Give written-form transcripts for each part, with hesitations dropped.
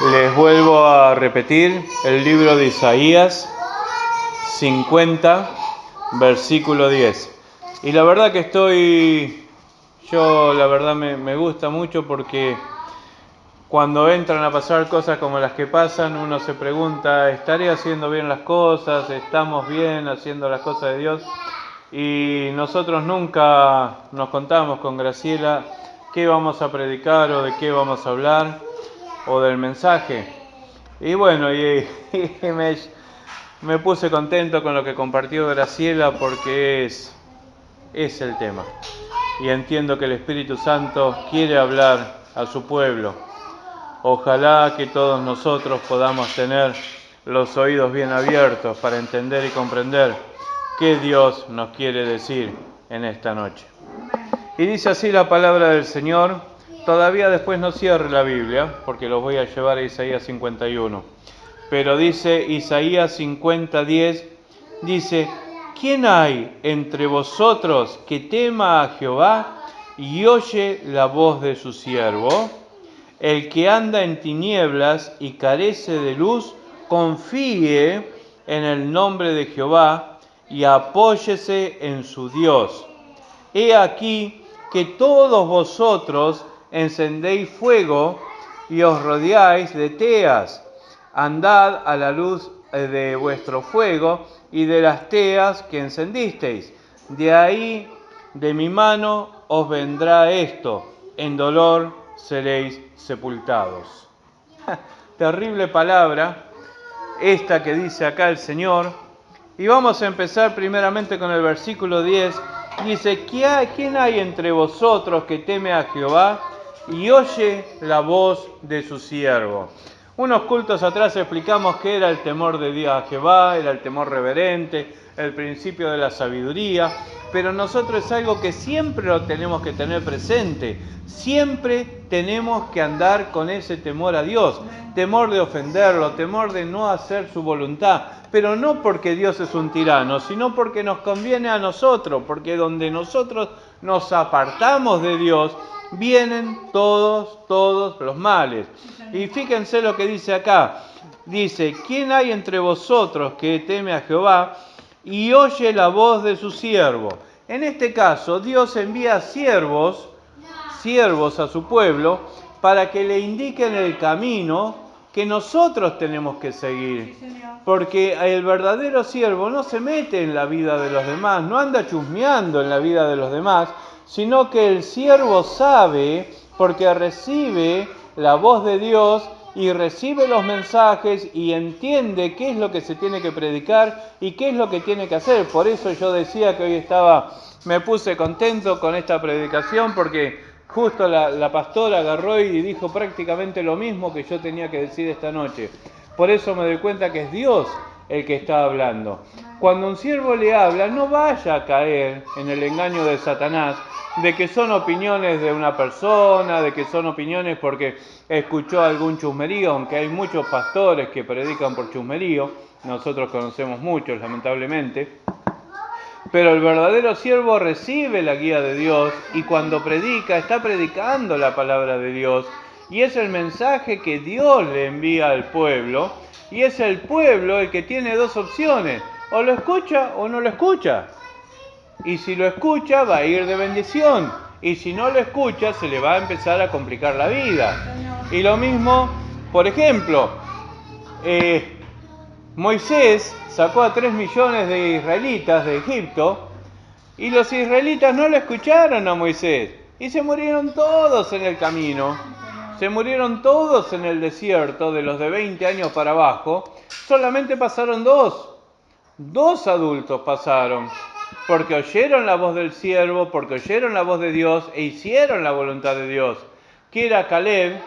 Les vuelvo a repetir el libro de Isaías 50, versículo 10. Y la verdad que la verdad me gusta mucho porque cuando entran a pasar cosas como las que pasan, uno se pregunta, ¿estaré haciendo bien las cosas? ¿Estamos bien haciendo las cosas de Dios? Y nosotros nunca nos contamos con Graciela qué vamos a predicar o de qué vamos a hablar o del mensaje. Y bueno, me puse contento con lo que compartió Graciela porque es el tema. Y entiendo que el Espíritu Santo quiere hablar a su pueblo. Ojalá que todos nosotros podamos tener los oídos bien abiertos para entender y comprender qué Dios nos quiere decir en esta noche. Y dice así la palabra del Señor. Todavía después no cierre la Biblia, porque los voy a llevar a Isaías 51. Pero dice Isaías 50:10, dice, ¿quién hay entre vosotros que tema a Jehová y oye la voz de su siervo? El que anda en tinieblas y carece de luz, confíe en el nombre de Jehová y apóyese en su Dios. He aquí que todos vosotros encendéis fuego y os rodeáis de teas. Andad a la luz de vuestro fuego y de las teas que encendisteis. De ahí, de mi mano, os vendrá esto. En dolor seréis sepultados. Terrible palabra, esta que dice acá el Señor. Y vamos a empezar primeramente con el versículo 10. Dice, ¿quién hay entre vosotros que teme a Jehová y oye la voz de su siervo? Unos cultos atrás explicamos que era el temor de Dios a Jehová, era el temor reverente, el principio de la sabiduría, pero nosotros es algo que siempre lo tenemos que tener presente, siempre tenemos que andar con ese temor a Dios, temor de ofenderlo, temor de no hacer su voluntad, pero no porque Dios es un tirano, sino porque nos conviene a nosotros, porque donde nosotros nos apartamos de Dios, vienen todos los males. Y fíjense lo que dice acá. Dice, ¿quién hay entre vosotros que teme a Jehová y oye la voz de su siervo? En este caso, Dios envía siervos a su pueblo para que le indiquen el camino que nosotros tenemos que seguir. Porque el verdadero siervo no se mete en la vida de los demás, no anda chusmeando en la vida de los demás, sino que el siervo sabe, porque recibe la voz de Dios y recibe los mensajes y entiende qué es lo que se tiene que predicar y qué es lo que tiene que hacer. Por eso yo decía que hoy me puse contento con esta predicación, porque justo la pastora agarró y dijo prácticamente lo mismo que yo tenía que decir esta noche. Por eso me doy cuenta que es Dios el que está hablando. Cuando un siervo le habla, no vaya a caer en el engaño de Satanás, de que son opiniones de una persona, de que son opiniones porque escuchó algún chusmerío, aunque hay muchos pastores que predican por chusmerío, nosotros conocemos muchos, lamentablemente. Pero el verdadero siervo recibe la guía de Dios y cuando predica, está predicando la palabra de Dios y es el mensaje que Dios le envía al pueblo y es el pueblo el que tiene dos opciones, o lo escucha o no lo escucha. Y si lo escucha va a ir de bendición y si no lo escucha se le va a empezar a complicar la vida. Y lo mismo, por ejemplo, Moisés sacó a 3 millones de israelitas de Egipto y los israelitas no lo escucharon a Moisés y se murieron todos en el camino, se murieron todos en el desierto. De los de 20 años para abajo, solamente pasaron dos adultos pasaron, porque oyeron la voz del siervo, porque oyeron la voz de Dios e hicieron la voluntad de Dios, que era Caleb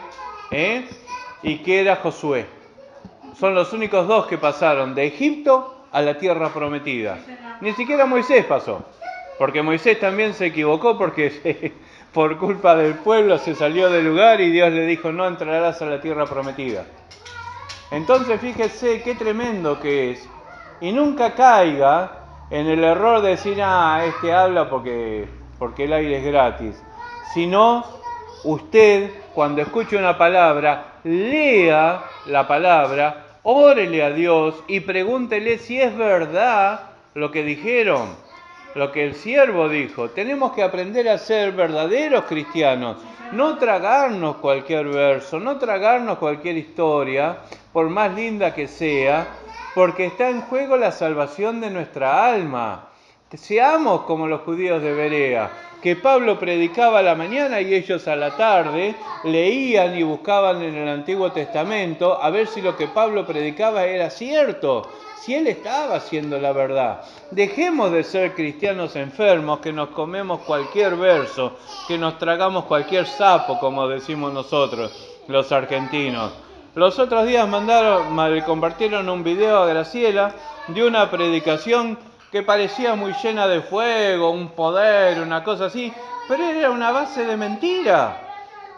y que era Josué. Son los únicos dos que pasaron de Egipto a la tierra prometida. Ni siquiera Moisés pasó, porque Moisés también se equivocó porque por culpa del pueblo se salió del lugar y Dios le dijo, no entrarás a la tierra prometida. Entonces fíjese qué tremendo que es. Y nunca caiga en el error de decir, este habla porque el aire es gratis. Sino, usted, cuando escuche una palabra, lea la palabra, órele a Dios y pregúntele si es verdad lo que dijeron, lo que el siervo dijo. Tenemos que aprender a ser verdaderos cristianos, no tragarnos cualquier verso, no tragarnos cualquier historia, por más linda que sea, porque está en juego la salvación de nuestra alma. Seamos como los judíos de Berea, que Pablo predicaba a la mañana y ellos a la tarde leían y buscaban en el Antiguo Testamento a ver si lo que Pablo predicaba era cierto, si él estaba haciendo la verdad. Dejemos de ser cristianos enfermos, que nos comemos cualquier verso, que nos tragamos cualquier sapo, como decimos nosotros, los argentinos. Los otros días compartieron un video a Graciela de una predicación que parecía muy llena de fuego, un poder, una cosa así, pero era una base de mentira.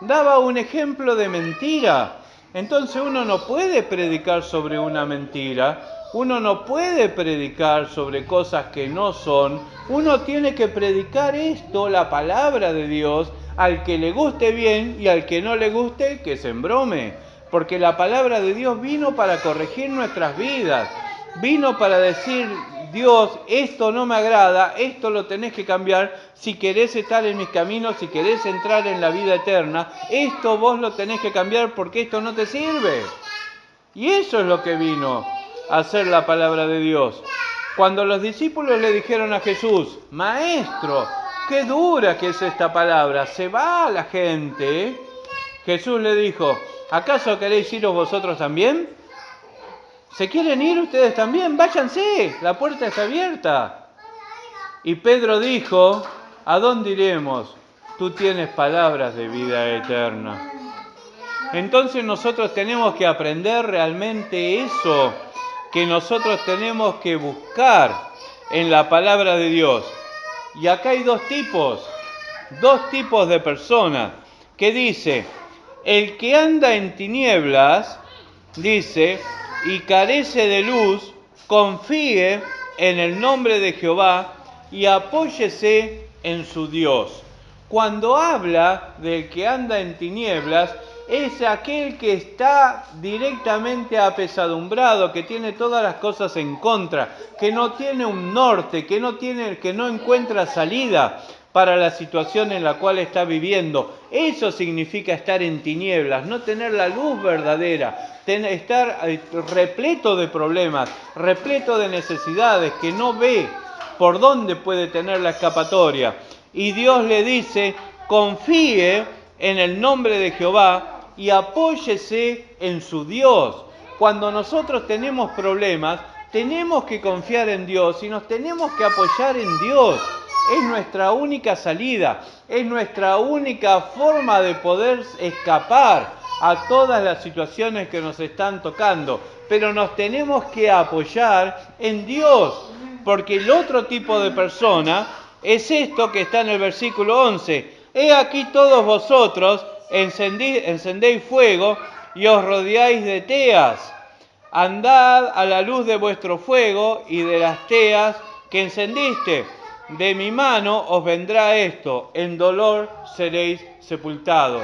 Daba un ejemplo de mentira. Entonces uno no puede predicar sobre una mentira, uno no puede predicar sobre cosas que no son, uno tiene que predicar esto, la palabra de Dios, al que le guste bien y al que no le guste, que se embrome. Porque la palabra de Dios vino para corregir nuestras vidas, vino para decir: Dios, esto no me agrada, esto lo tenés que cambiar, si querés estar en mis caminos, si querés entrar en la vida eterna, esto vos lo tenés que cambiar porque esto no te sirve. Y eso es lo que vino a hacer la palabra de Dios. Cuando los discípulos le dijeron a Jesús: Maestro, qué dura que es esta palabra, se va la gente, Jesús le dijo: ¿acaso queréis iros vosotros también? ¿Se quieren ir ustedes también? Váyanse, la puerta está abierta. Y Pedro dijo: ¿a dónde iremos? Tú tienes palabras de vida eterna. Entonces nosotros tenemos que aprender realmente eso, que nosotros tenemos que buscar en la palabra de Dios. Y acá hay dos tipos de personas, que dice: el que anda en tinieblas, dice, y carece de luz, confíe en el nombre de Jehová y apóyese en su Dios. Cuando habla del que anda en tinieblas, es aquel que está directamente apesadumbrado, que tiene todas las cosas en contra, que no tiene un norte, que no encuentra salida para la situación en la cual está viviendo. Eso significa estar en tinieblas, no tener la luz verdadera, estar repleto de problemas, repleto de necesidades, que no ve por dónde puede tener la escapatoria. Y Dios le dice: confíe en el nombre de Jehová y apóyese en su Dios. Cuando nosotros tenemos problemas, tenemos que confiar en Dios y nos tenemos que apoyar en Dios. Es nuestra única salida, es nuestra única forma de poder escapar a todas las situaciones que nos están tocando. Pero nos tenemos que apoyar en Dios, porque el otro tipo de persona es esto que está en el versículo 11. He aquí todos vosotros encendéis fuego y os rodeáis de teas. Andad a la luz de vuestro fuego y de las teas que encendiste. De mi mano os vendrá esto, en dolor seréis sepultados.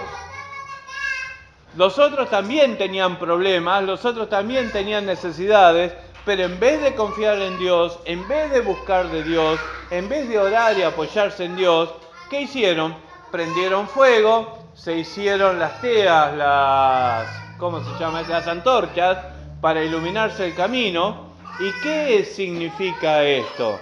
Los otros también tenían problemas, los otros también tenían necesidades, pero en vez de confiar en Dios, en vez de buscar de Dios, en vez de orar y apoyarse en Dios, ¿qué hicieron? Prendieron fuego, se hicieron las teas, las antorchas para iluminarse el camino. ¿Y qué significa esto?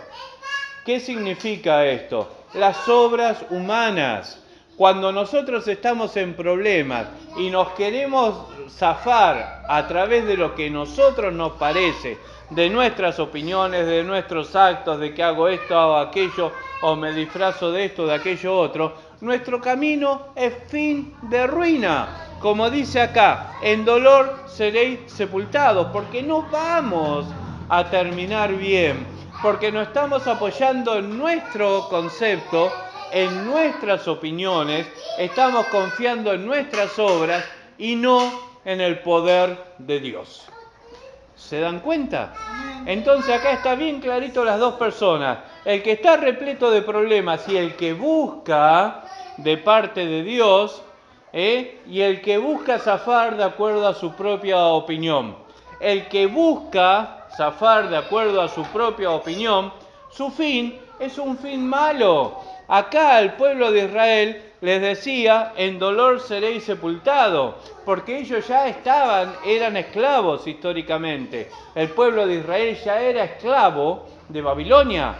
¿Qué significa esto? Las obras humanas. Cuando nosotros estamos en problemas y nos queremos zafar a través de lo que a nosotros nos parece, de nuestras opiniones, de nuestros actos, de que hago esto, hago aquello, o me disfrazo de esto, de aquello otro, nuestro camino es fin de ruina. Como dice acá, en dolor seréis sepultados, porque no vamos a terminar bien, porque nos estamos apoyando en nuestro concepto, en nuestras opiniones, estamos confiando en nuestras obras y no en el poder de Dios. ¿Se dan cuenta? Entonces acá está bien clarito las dos personas, el que está repleto de problemas y el que busca de parte de Dios, Y el que busca zafar de acuerdo a su propia opinión. El que busca zafar de acuerdo a su propia opinión, su fin es un fin malo. Acá al pueblo de Israel les decía, en dolor seréis sepultados, porque ellos ya eran esclavos históricamente. El pueblo de Israel ya era esclavo de Babilonia.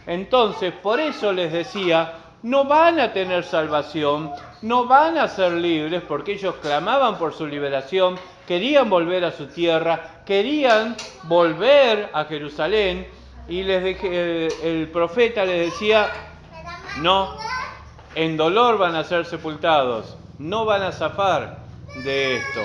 Entonces, por eso les decía, no van a tener salvación, no van a ser libres, porque ellos clamaban por su liberación, querían volver a su tierra, querían volver a Jerusalén, y el profeta les decía, no, en dolor van a ser sepultados, no van a zafar de esto.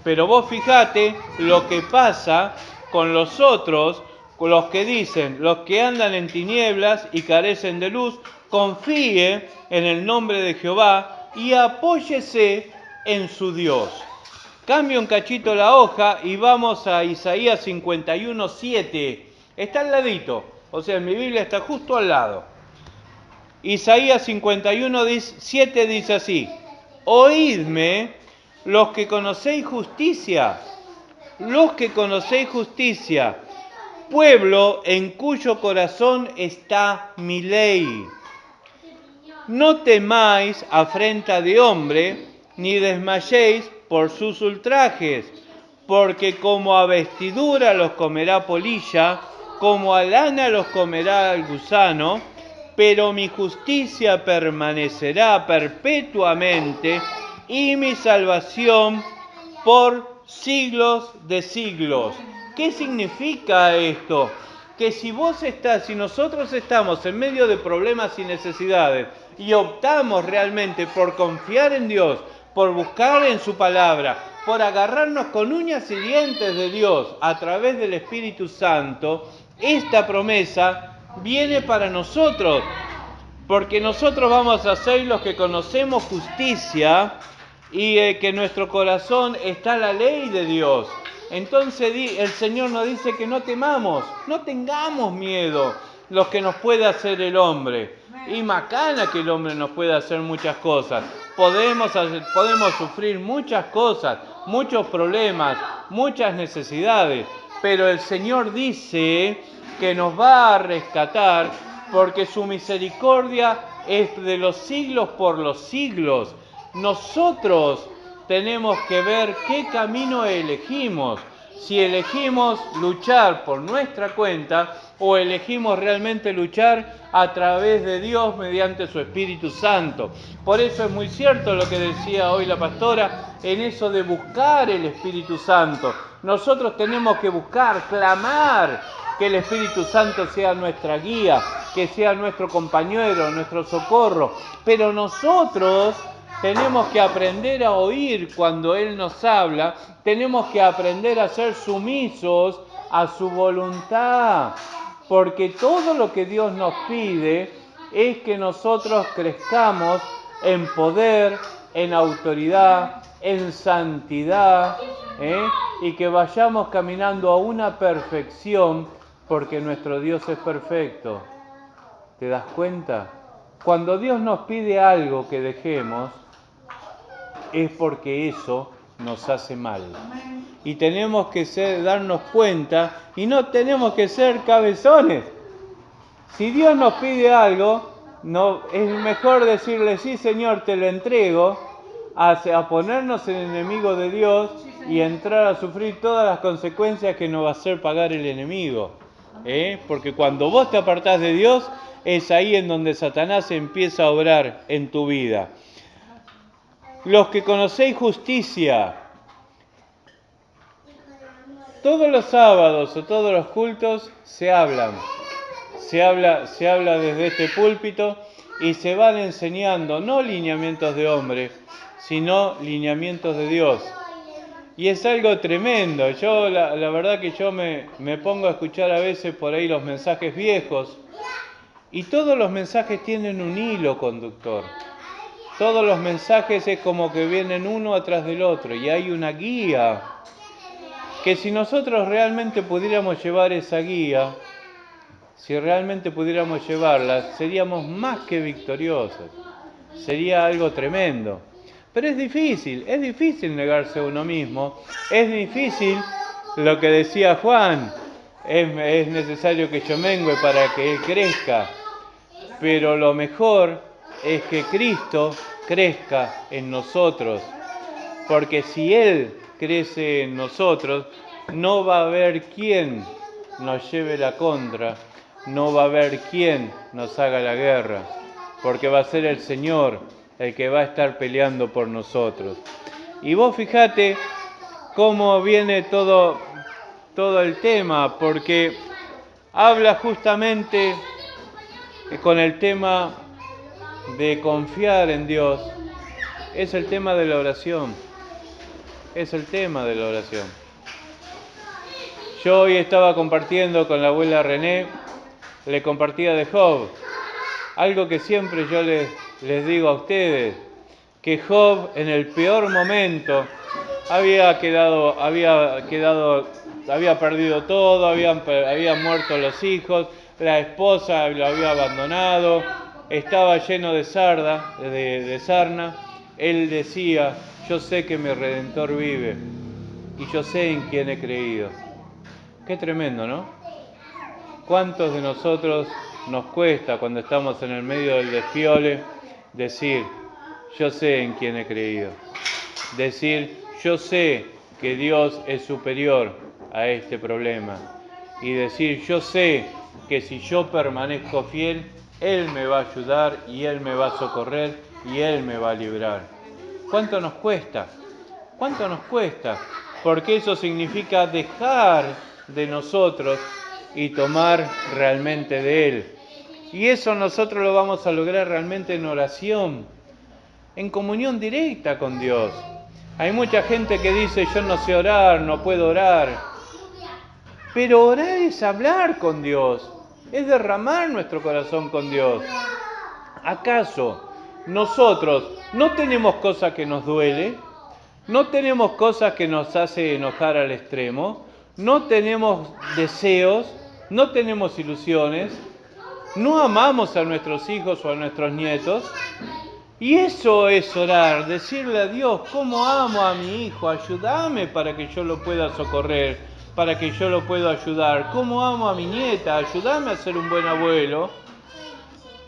Pero vos fijate lo que pasa con los otros, con los que dicen, los que andan en tinieblas y carecen de luz, confíe en el nombre de Jehová y apóyese en su Dios. Cambio un cachito la hoja y vamos a Isaías 51:7. Está al ladito, o sea, en mi Biblia está justo al lado. Isaías 51:7 dice así: oídme los que conocéis justicia, pueblo en cuyo corazón está mi ley. No temáis afrenta de hombre, ni desmayéis por sus ultrajes, porque como a vestidura los comerá polilla, como a lana los comerá el gusano, pero mi justicia permanecerá perpetuamente y mi salvación por siglos de siglos. ¿Qué significa esto? Que si nosotros estamos en medio de problemas y necesidades y optamos realmente por confiar en Dios, por buscar en su palabra, por agarrarnos con uñas y dientes de Dios a través del Espíritu Santo, esta promesa viene para nosotros, porque nosotros vamos a ser los que conocemos justicia y que en nuestro corazón está la ley de Dios. Entonces el Señor nos dice que no temamos, no tengamos miedo lo que nos puede hacer el hombre. Y macana que el hombre nos puede hacer muchas cosas. Podemos sufrir muchas cosas, muchos problemas, muchas necesidades, pero el Señor dice que nos va a rescatar porque su misericordia es de los siglos por los siglos. Nosotros tenemos que ver qué camino elegimos, si elegimos luchar por nuestra cuenta o elegimos realmente luchar a través de Dios mediante su Espíritu Santo. Por eso es muy cierto lo que decía hoy la pastora en eso de buscar el Espíritu Santo. Nosotros tenemos que buscar, clamar que el Espíritu Santo sea nuestra guía, que sea nuestro compañero, nuestro socorro, pero nosotros tenemos que aprender a oír cuando Él nos habla, tenemos que aprender a ser sumisos a su voluntad, porque todo lo que Dios nos pide es que nosotros crezcamos en poder, en autoridad, en santidad, y que vayamos caminando a una perfección, porque nuestro Dios es perfecto. ¿Te das cuenta? Cuando Dios nos pide algo que dejemos, es porque eso nos hace mal. Y tenemos que darnos cuenta y no tenemos que ser cabezones. Si Dios nos pide algo, es mejor decirle, sí Señor, te lo entrego, a ponernos en enemigo de Dios y entrar a sufrir todas las consecuencias que nos va a hacer pagar el enemigo. Porque cuando vos te apartás de Dios, es ahí en donde Satanás empieza a obrar en tu vida. Los que conocéis justicia, todos los sábados o todos los cultos se habla desde este púlpito y se van enseñando no lineamientos de hombre, sino lineamientos de Dios. Y es algo tremendo. Yo la verdad que yo me pongo a escuchar a veces por ahí los mensajes viejos y todos los mensajes tienen un hilo conductor. Todos los mensajes es como que vienen uno atrás del otro y hay una guía que si nosotros realmente pudiéramos llevar esa guía, si realmente pudiéramos llevarla, seríamos más que victoriosos. Sería algo tremendo. Pero es difícil negarse a uno mismo, es difícil lo que decía Juan, es necesario que yo mengue para que Él crezca, pero lo mejor es que Cristo crezca en nosotros, porque si Él crece en nosotros, no va a haber quien nos lleve la contra, no va a haber quien nos haga la guerra, porque va a ser el Señor el que va a estar peleando por nosotros. Y vos fijate cómo viene todo el tema, porque habla justamente con el tema de confiar en Dios, es el tema de la oración, es el tema de la oración. Yo hoy estaba compartiendo con la abuela René, le compartía de Job, algo que siempre yo les digo a ustedes, que Job en el peor momento había perdido todo, habían muerto los hijos, la esposa lo había abandonado, estaba lleno de sarna. Él decía, yo sé que mi Redentor vive y yo sé en quién he creído. Qué tremendo, ¿no? ¿Cuántos de nosotros nos cuesta cuando estamos en el medio del despiole decir, yo sé en quién he creído? Decir, yo sé que Dios es superior a este problema. Y decir, yo sé que si yo permanezco fiel, Él me va a ayudar y Él me va a socorrer y Él me va a librar. ¿Cuánto nos cuesta? ¿Cuánto nos cuesta? Porque eso significa dejar de nosotros y tomar realmente de Él. Y eso nosotros lo vamos a lograr realmente en oración, en comunión directa con Dios. Hay mucha gente que dice, yo no sé orar, no puedo orar. Pero orar es hablar con Dios, es derramar nuestro corazón con Dios. ¿Acaso nosotros no tenemos cosas que nos duele? ¿No tenemos cosas que nos hace enojar al extremo? ¿No tenemos deseos? ¿No tenemos ilusiones? ¿No amamos a nuestros hijos o a nuestros nietos? Y eso es orar, decirle a Dios, ¿cómo amo a mi hijo? Ayúdame para que yo lo pueda socorrer, para que yo lo pueda ayudar. ¿Cómo amo a mi nieta? Ayúdame a ser un buen abuelo.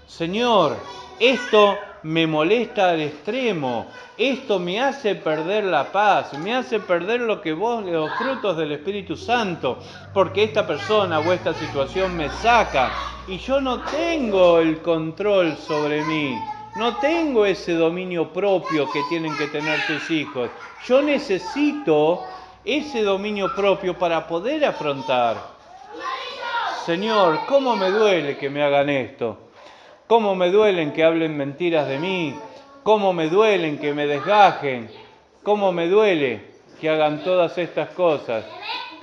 Señor, esto me molesta al extremo, esto me hace perder la paz, me hace perder los frutos del Espíritu Santo, porque esta persona o esta situación me saca y yo no tengo el control sobre mí, no tengo ese dominio propio que tienen que tener tus hijos. Yo necesito ese dominio propio para poder afrontar. Señor, ¿cómo me duele que me hagan esto? ¿Cómo me duelen que hablen mentiras de mí? ¿Cómo me duelen que me desgajen? ¿Cómo me duele que hagan todas estas cosas?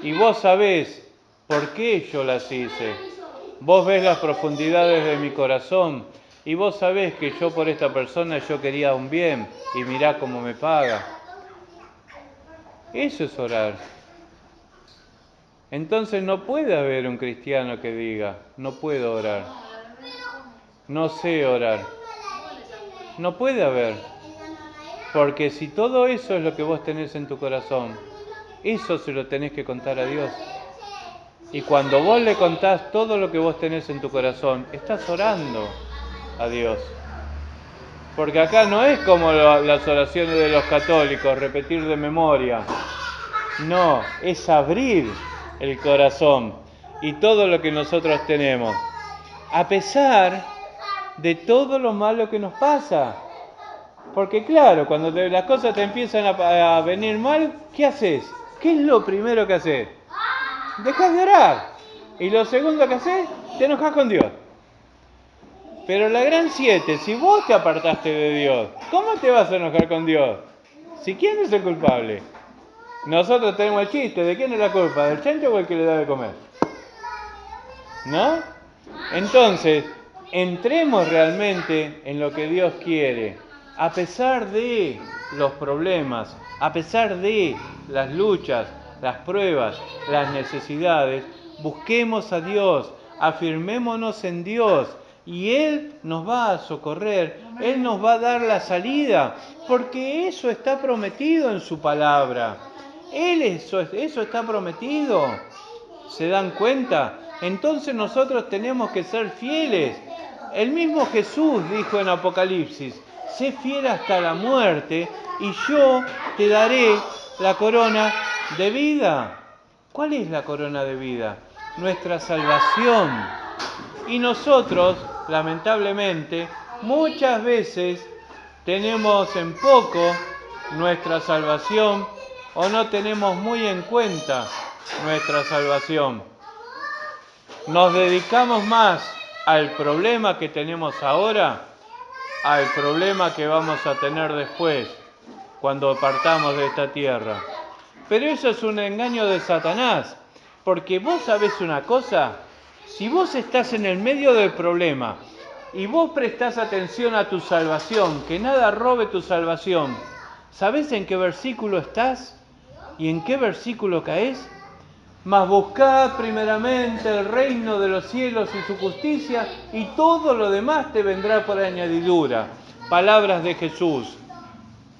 Y vos sabés por qué yo las hice. Vos ves las profundidades de mi corazón y vos sabés que yo por esta persona yo quería un bien y mirá cómo me paga. Eso es orar. Entonces no puede haber un cristiano que diga, no puedo orar, no sé orar. No puede haber. Porque si todo eso es lo que vos tenés en tu corazón, eso se lo tenés que contar a Dios. Y cuando vos le contás todo lo que vos tenés en tu corazón, estás orando a Dios. Porque acá no es como las oraciones de los católicos, repetir de memoria. No, es abrir el corazón y todo lo que nosotros tenemos. A pesar de todo lo malo que nos pasa. Porque claro, cuando las cosas te empiezan a venir mal, ¿qué haces? ¿Qué es lo primero que haces? Dejas de orar. Y lo segundo que haces, te enojas con Dios. Pero la gran 7, si vos te apartaste de Dios, ¿cómo te vas a enojar con Dios? Si ¿quién es el culpable? Nosotros tenemos el chiste, ¿de quién es la culpa? ¿Del chancho o el que le da de comer? ¿No? Entonces, entremos realmente en lo que Dios quiere. A pesar de los problemas, a pesar de las luchas, las pruebas, las necesidades, busquemos a Dios, afirmémonos en Dios y Él nos va a socorrer Él nos va a dar la salida, porque eso está prometido en su palabra. Eso está prometido. ¿Se dan cuenta? Entonces nosotros tenemos que ser fieles. El mismo Jesús dijo en Apocalipsis: sé fiel hasta la muerte y yo te daré la corona de vida. ¿Cuál es la corona de vida? Nuestra salvación. Y nosotros, lamentablemente, muchas veces tenemos en poco nuestra salvación o no tenemos muy en cuenta nuestra salvación. Nos dedicamos más al problema que tenemos ahora, al problema que vamos a tener después, cuando partamos de esta tierra. Pero eso es un engaño de Satanás, porque vos sabés una cosa: si vos estás en el medio del problema y vos prestás atención a tu salvación, que nada robe tu salvación, ¿sabés en qué versículo estás y en qué versículo caés? Mas buscad primeramente el reino de los cielos y su justicia, y todo lo demás te vendrá por añadidura. Palabras de Jesús.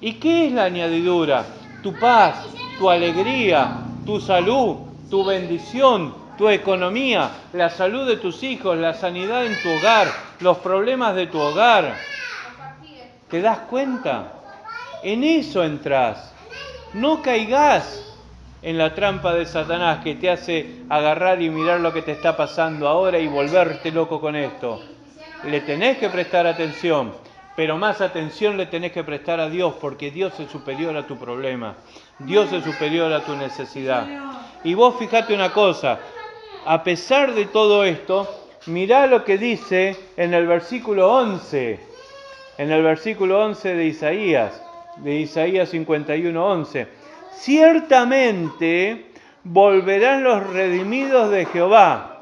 ¿Y qué es la añadidura? Tu paz, tu alegría, tu salud, tu bendición, tu economía, la salud de tus hijos, la sanidad en tu hogar, los problemas de tu hogar. ¿Te das cuenta? En eso entras. No caigás en la trampa de Satanás que te hace agarrar y mirar lo que te está pasando ahora y volverte loco con esto. Le tenés que prestar atención, pero más atención le tenés que prestar a Dios, porque Dios es superior a tu problema. Dios es superior a tu necesidad. Y vos fijate una cosa: a pesar de todo esto, mirá lo que dice en el versículo 11. En el versículo 11 de Isaías 51:11. Ciertamente volverán los redimidos de Jehová,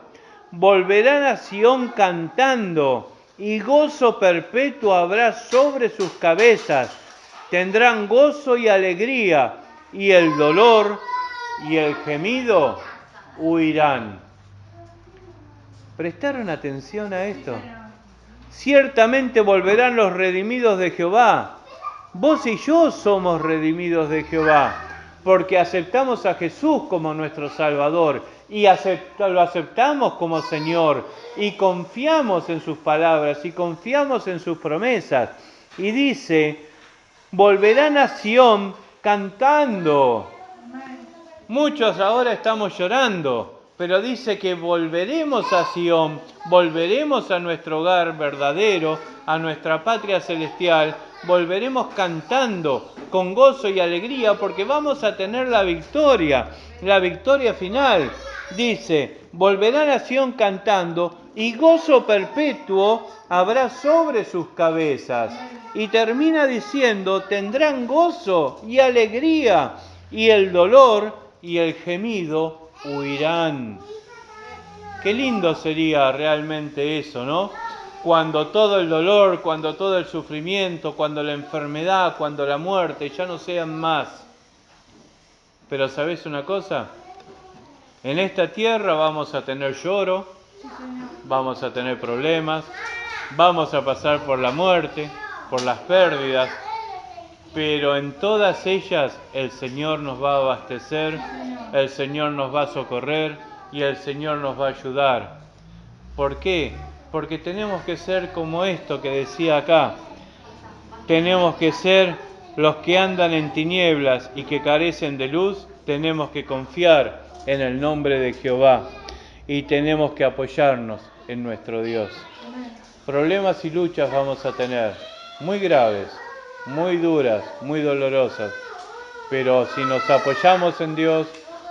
volverán a Sión cantando, y gozo perpetuo habrá sobre sus cabezas. Tendrán gozo y alegría, y el dolor y el gemido huirán. ¿Prestaron atención a esto? Ciertamente volverán los redimidos de Jehová. Vos y yo somos redimidos de Jehová, porque aceptamos a Jesús como nuestro Salvador y lo aceptamos como Señor y confiamos en sus palabras y confiamos en sus promesas. Y dice: volverán a Sión cantando. Muchos ahora estamos llorando, pero dice que volveremos a Sión, volveremos a nuestro hogar verdadero, a nuestra patria celestial, volveremos cantando con gozo y alegría, porque vamos a tener la victoria final. Dice: volverán a Sión cantando, y gozo perpetuo habrá sobre sus cabezas. Y termina diciendo: tendrán gozo y alegría, y el dolor y el gemido huirán. Qué lindo sería realmente eso, ¿no? Cuando todo el dolor, cuando todo el sufrimiento, cuando la enfermedad, cuando la muerte ya no sean más. Pero ¿sabés una cosa? En esta tierra vamos a tener lloro, vamos a tener problemas, vamos a pasar por la muerte, por las pérdidas, pero en todas ellas el Señor nos va a abastecer, el Señor nos va a socorrer y el Señor nos va a ayudar. ¿Por qué? Porque tenemos que ser como esto que decía acá. Tenemos que ser los que andan en tinieblas y que carecen de luz. Tenemos que confiar en el nombre de Jehová y tenemos que apoyarnos en nuestro Dios. Problemas y luchas vamos a tener, muy graves, muy duras, muy dolorosas, pero si nos apoyamos en Dios,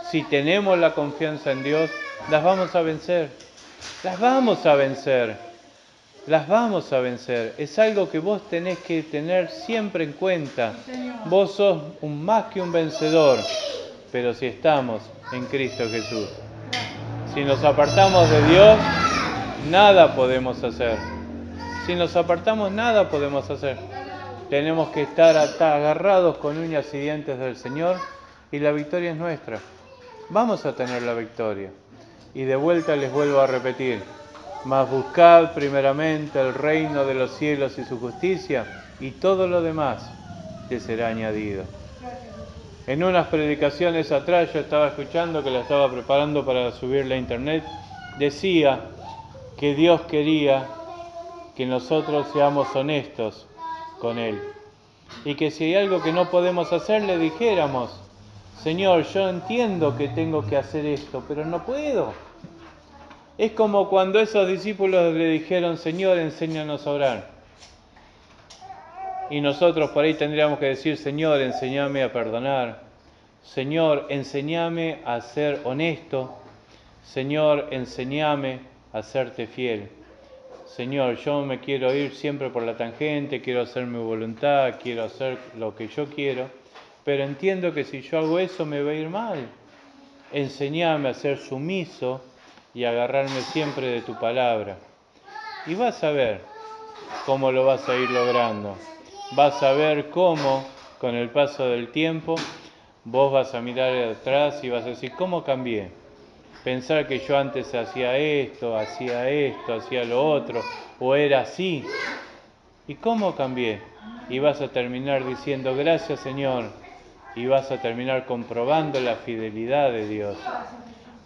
si tenemos la confianza en Dios, las vamos a vencer, las vamos a vencer, las vamos a vencer. Es algo que vos tenés que tener siempre en cuenta. Vos sos más que un vencedor, pero si estamos en Cristo Jesús. Si nos apartamos de Dios, nada podemos hacer. Si nos apartamos, nada podemos hacer. Tenemos que estar agarrados con uñas y dientes del Señor y la victoria es nuestra. Vamos a tener la victoria. Y de vuelta les vuelvo a repetir, Mas buscad primeramente el reino de los cielos y su justicia, y todo lo demás te será añadido. En unas predicaciones atrás, yo estaba escuchando, que la estaba preparando para subirla a internet, decía que Dios quería que nosotros seamos honestos con Él. Y que si hay algo que no podemos hacer, le dijéramos: Señor, yo entiendo que tengo que hacer esto, pero no puedo. Es como cuando esos discípulos le dijeron: Señor, enséñanos a orar. Y nosotros por ahí tendríamos que decir: Señor, enséñame a perdonar. Señor, enséñame a ser honesto. Señor, enséñame a serte fiel. Señor, yo me quiero ir siempre por la tangente, quiero hacer mi voluntad, quiero hacer lo que yo quiero, pero entiendo que si yo hago eso me va a ir mal. Enséñame a ser sumiso y agarrarme siempre de tu palabra. Y vas a ver cómo lo vas a ir logrando. Vas a ver cómo, con el paso del tiempo, vos vas a mirar atrás y vas a decir: ¿cómo cambié? Pensar que yo antes hacía esto, hacía lo otro, o era así. ¿Y cómo cambié? Y vas a terminar diciendo: gracias, Señor. Y vas a terminar comprobando la fidelidad de Dios.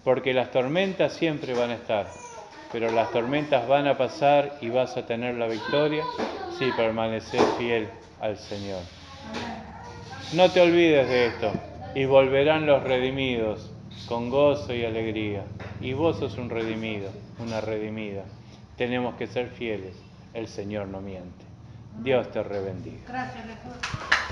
Porque las tormentas siempre van a estar, pero las tormentas van a pasar y vas a tener la victoria si permaneces fiel al Señor. No te olvides de esto, y volverán los redimidos con gozo y alegría. Y vos sos un redimido, una redimida. Tenemos que ser fieles, el Señor no miente. Dios te rebendiga. Gracias, Jesús.